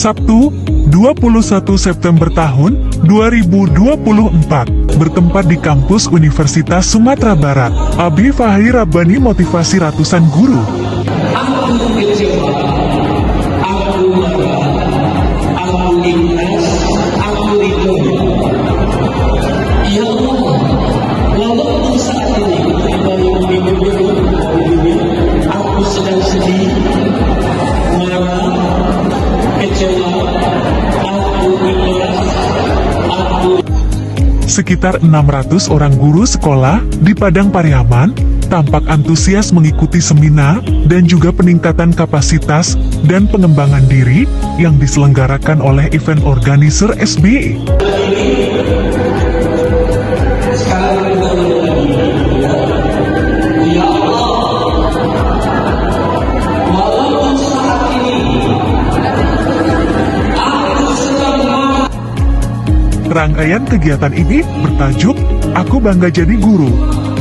Sabtu, 21 September tahun 2024, bertempat di kampus Universitas Sumatera Barat. Abi Fahri Rabbani motivasi ratusan guru. Aku kecewa, aku marah, aku ikhlas, aku ridho. Ya Allah, walaupun saat ini aku sedang sedih, marah, kecewa, aku ikhlas, aku. Sekitar 600 orang guru sekolah di Padang Pariaman tampak antusias mengikuti seminar dan juga peningkatan kapasitas dan pengembangan diri yang diselenggarakan oleh event organizer SBE. Rangkaian kegiatan ini bertajuk Aku Bangga Jadi Guru.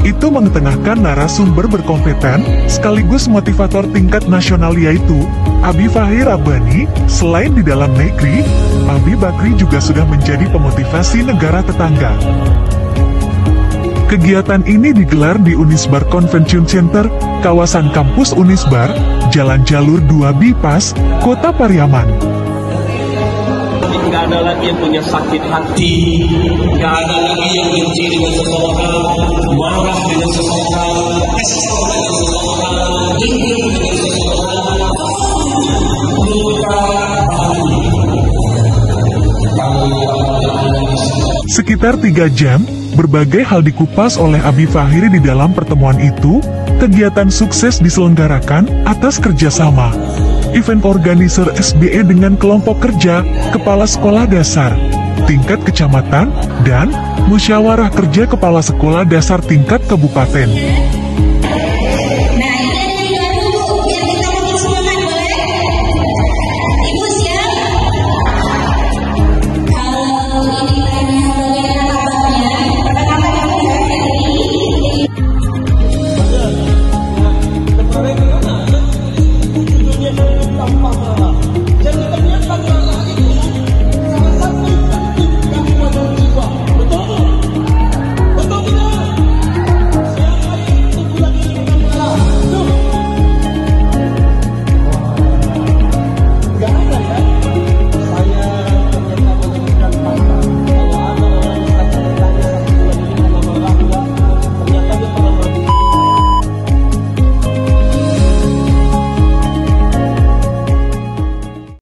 Itu mengetengahkan narasumber berkompeten sekaligus motivator tingkat nasional, yaitu Abi Fahri Rabbani. Selain di dalam negeri, Abi Bakri juga sudah menjadi pemotivasi negara tetangga. Kegiatan ini digelar di Unisbar Convention Center, kawasan kampus Unisbar, Jalan Jalur 2 Bypass, Kota Pariaman. Gak ada lagi yang punya sakit hati, gak ada lagi yang benci dengan seseorang, marah dengan seseorang, kesal dengan seseorang, dendam dengan seseorang, lupa. Sekitar 3 jam, berbagai hal dikupas oleh Abi Fahri di dalam pertemuan itu. Kegiatan sukses diselenggarakan atas kerjasama event organizer SBE dengan kelompok kerja, kepala sekolah dasar, tingkat kecamatan, dan musyawarah kerja kepala sekolah dasar tingkat kabupaten.